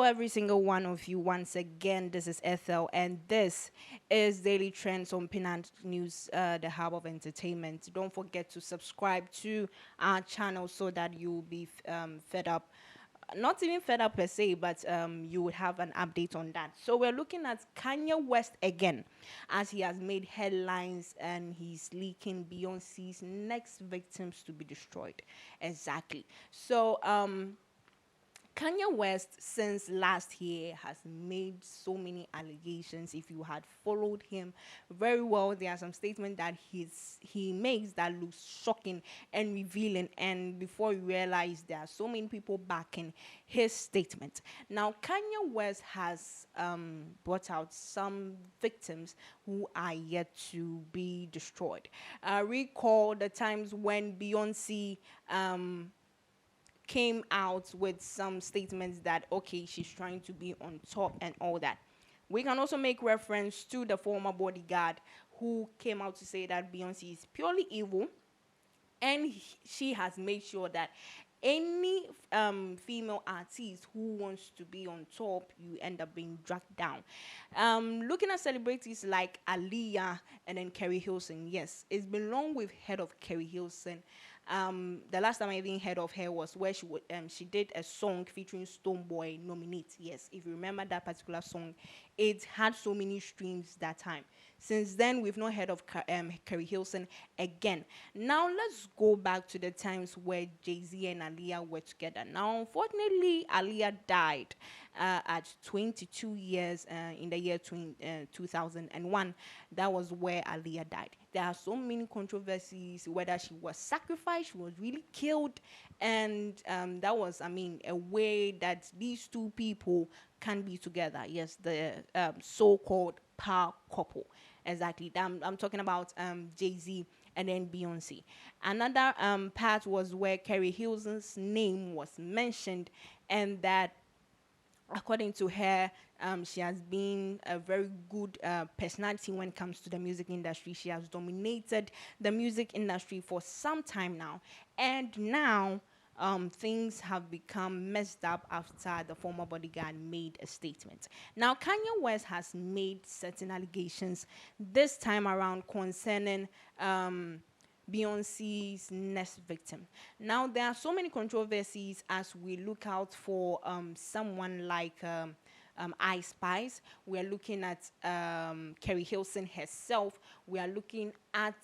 every single one of you. Once again, this is Ethel, and this is Daily Trends on Pinant News, the hub of entertainment. Don't forget to subscribe to our channel so that you'll be fed up. Not even fed up per se, but you would have an update on that. So we're looking at Kanye West again, as he has made headlines and he's leaking Beyonce's next victims to be destroyed. Exactly. So Kanye West, since last year, has made so many allegations. If you had followed him very well, there are some statements that he makes that looks shocking and revealing. And before you realize, there are so many people backing his statement. Now, Kanye West has brought out some victims who are yet to be destroyed. Recall the times when Beyonce came out with some statements that, okay, she's trying to be on top and all that. We can also make reference to the former bodyguard who came out to say that Beyonce is purely evil, and she has made sure that any female artist who wants to be on top, you end up being dragged down. Looking at celebrities like Aaliyah and then Kerry Hilson, yes, it's been long we've heard of Kerry Hilson. The last time I even heard of her was where she did a song featuring Stonebwoy, Nominate. Yes, if you remember that particular song, it had so many streams that time. Since then, we've not heard of Kerry Hilson again. Now, let's go back to the times where Jay-Z and Aaliyah were together. Now, unfortunately, Aaliyah died at 22 years in the year 2001. That was where Aaliyah died. There are so many controversies, whether she was sacrificed, she was really killed, and that was, I mean, a way that these two people can be together. Yes, the so-called power couple. Exactly. I'm talking about Jay-Z and then Beyonce. Another part was where Kerry Hilson's name was mentioned, and that according to her, she has been a very good personality when it comes to the music industry. She has dominated the music industry for some time now. And now things have become messed up after the former bodyguard made a statement. Now, Kanye West has made certain allegations this time around concerning Beyonce's next victim. Now, there are so many controversies as we look out for someone like Exp0ses. We are looking at Kerry Hilson herself. We are looking at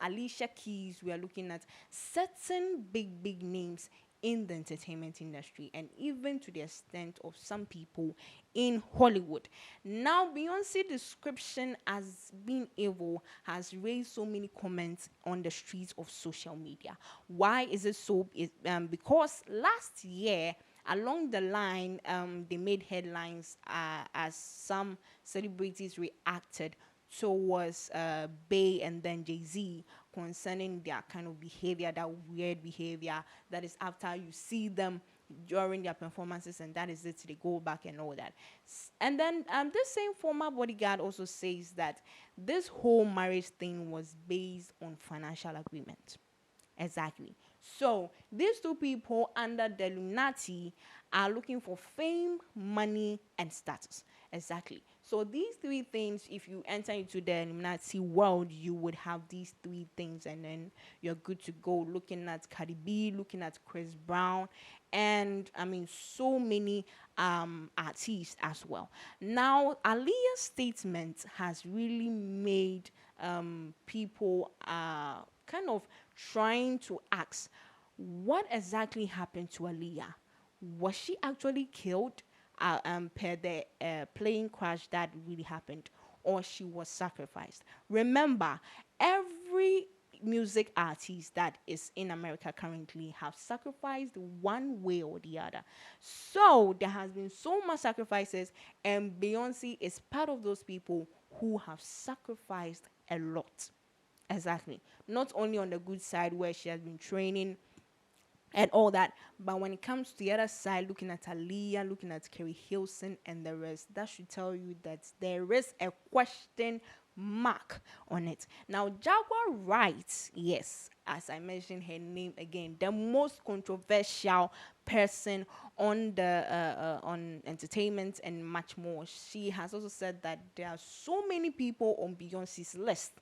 Alicia Keys. We are looking at certain big names in the entertainment industry, and even to the extent of some people in Hollywood. Now, Beyonce's description as being evil has raised so many comments on the streets of social media. Why is it so? Because last year, along the line, they made headlines as some celebrities reacted towards Bey and then Jay-Z concerning their kind of behavior, that weird behavior that is after you see them during their performances, and that is it, they go back and all that. And then this same former bodyguard also says that this whole marriage thing was based on financial agreement. Exactly. So these two people under the Illuminati are looking for fame, money, and status. Exactly. So these three things, if you enter into the Illuminati world, you would have these three things, and then you're good to go. Looking at Cardi B, looking at Chris Brown, and I mean so many artists as well. Now, Aaliyah's statement has really made people kind of trying to ask, what exactly happened to Aaliyah? Was she actually killed per the plane crash that really happened, or she was sacrificed? Remember, every music artist that is in America currently have sacrificed one way or the other. So there has been so much sacrifices, and Beyonce is part of those people who have sacrificed a lot. Exactly. Not only on the good side where she has been training and all that, but when it comes to the other side, looking at Aaliyah, looking at Kerry Hilson and the rest, that should tell you that there is a question mark on it. Now, Jaguar writes, yes, as I mentioned her name again, the most controversial person on the on entertainment and much more. She has also said that there are so many people on Beyonce's list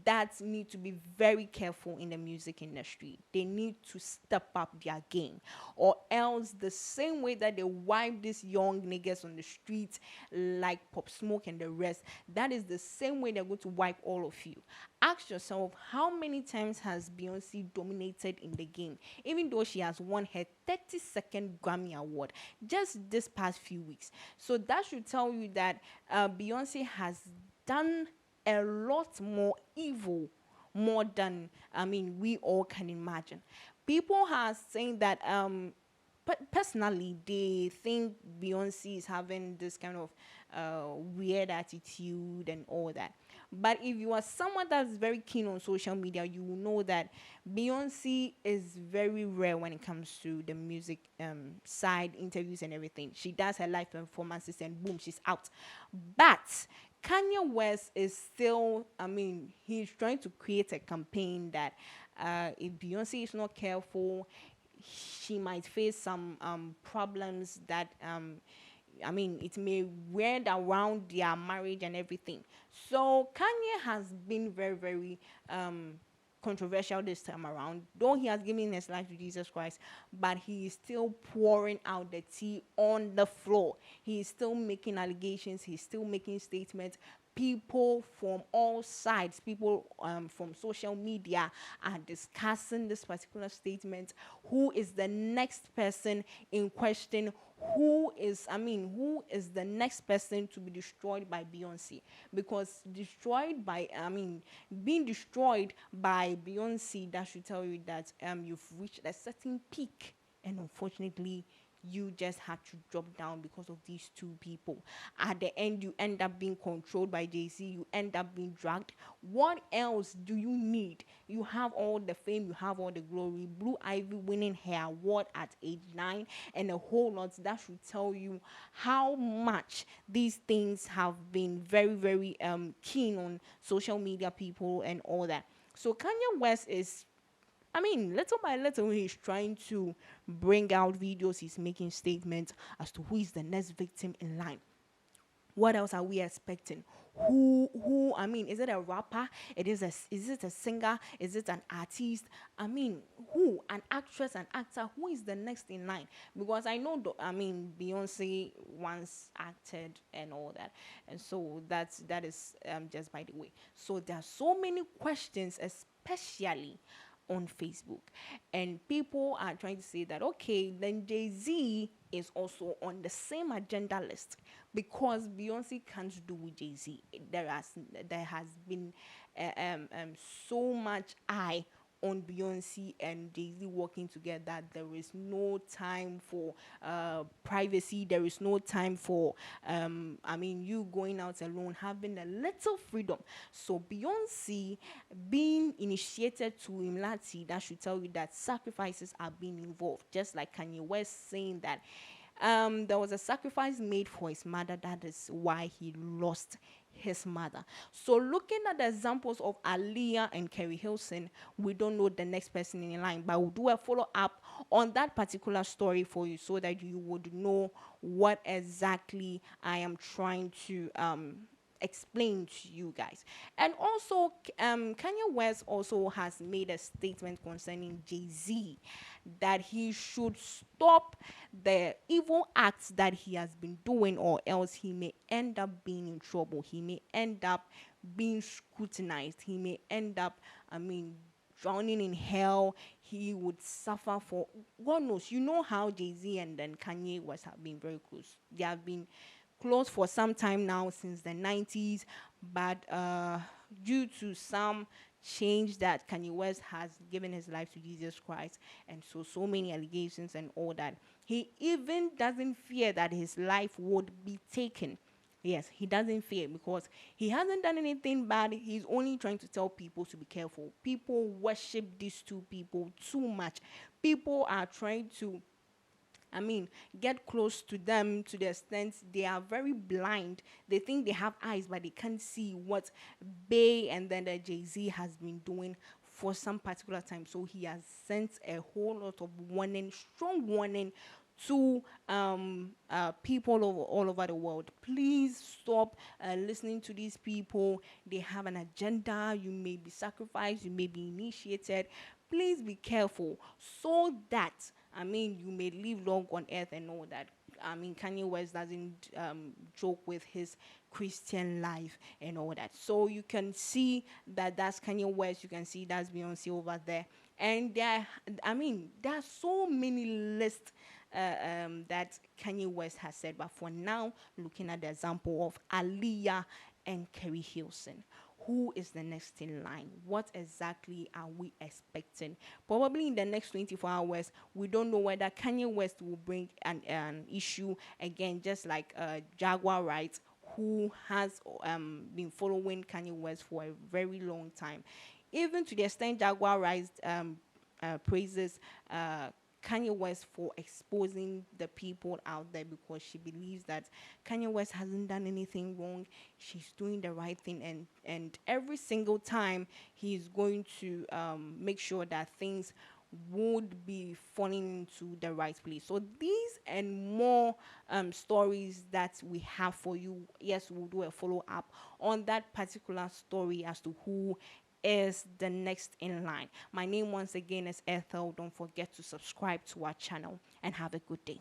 that need to be very careful in the music industry. They need to step up their game, or else the same way that they wipe these young niggas on the streets like Pop Smoke and the rest, that is the same way they're going to wipe all of you. Ask yourself, how many times has Beyonce dominated in the game, even though she has won her 32nd Grammy Award just this past few weeks? So that should tell you that Beyonce has done a lot more evil, more than we all can imagine. People are saying that but personally they think Beyonce is having this kind of weird attitude and all that. But if you are someone that's very keen on social media, you will know that Beyonce is very rare when it comes to the music side, interviews and everything. She does her live performances and boom, she's out. But Kanye West is still, he's trying to create a campaign that if Beyonce is not careful, she might face some problems that, it may wear around their marriage and everything. So Kanye has been very, very controversial this time around. Though he has given his life to Jesus Christ, but he is still pouring out the tea on the floor. He is still making allegations. He's still making statements. People from all sides, people from social media are discussing this particular statement. Who is the next person in question? Who is the next person to be destroyed by Beyonce? Because being destroyed by Beyonce, that should tell you that you've reached a certain peak, and unfortunately you just have to drop down because of these two people. At the end, you end up being controlled by Jay-Z, you end up being dragged. What else do you need? You have all the fame, you have all the glory. Blue Ivy winning her award at age 9 and a whole lot. That should tell you how much these things have been very, very keen on social media people and all that. So Kanye West is, little by little, he's trying to bring out videos. He's making statements as to who is the next victim in line. What else are we expecting? Is it a rapper? Is it a singer? Is it an artist? Who? An actress, an actor? Who is the next in line? Because I know, Beyonce once acted and all that. And so that is just by the way. So there are so many questions, especially on Facebook. And people are trying to say that, okay, then Jay-Z is also on the same agenda list because Beyonce can't do with Jay-Z. There has been so much eye on Beyonce and Jay-Z working together. There is no time for privacy. There is no time for you going out alone, having a little freedom. So Beyonce being initiated to Imlati, that should tell you that sacrifices are being involved. Just like Kanye West saying that there was a sacrifice made for his mother. That is why he lost his mother. So looking at the examples of Aaliyah and Kerry Hilson, we don't know the next person in line, but we'll do a follow-up on that particular story for you so that you would know what exactly I am trying to explain to you guys. And also, Kanye West also has made a statement concerning Jay-Z that he should stop the evil acts that he has been doing, or else he may end up being in trouble. He may end up being scrutinized. He may end up, drowning in hell. He would suffer for God knows. You know how Jay-Z and then Kanye West have been very close. They have been close for some time now, since the 90s, but due to some change that Kanye West has given his life to Jesus Christ, and so many allegations and all that, he even doesn't fear that his life would be taken. Yes, he doesn't fear because he hasn't done anything bad. He's only trying to tell people to be careful. People worship these two people too much. People are trying to get close to them to the extent they are very blind. They think they have eyes, but they can't see what Bey and then the Jay-Z has been doing for some particular time. So he has sent a whole lot of warning, strong warning to people all over the world. Please stop listening to these people. They have an agenda. You may be sacrificed, you may be initiated. Please be careful so that, I mean, you may live long on earth and all that. I mean, Kanye West doesn't joke with his Christian life and all that. So you can see that that's Kanye West. You can see that's Beyonce over there. And there, I mean, there are so many lists that Kanye West has said. But for now, looking at the example of Aaliyah and Kerry Hilson, who is the next in line? What exactly are we expecting? Probably in the next 24 hours, we don't know whether Kanye West will bring an issue again, just like Jaguar Wright, who has been following Kanye West for a very long time. Even to the extent Jaguar Wright praises Kanye West for exposing the people out there, because she believes that Kanye West hasn't done anything wrong. She's doing the right thing, and every single time he's going to make sure that things would be falling into the right place. So these and more stories that we have for you. Yes, we'll do a follow up on that particular story as to who is the next in line. My name once again is Ethel. Don't forget to subscribe to our channel and have a good day.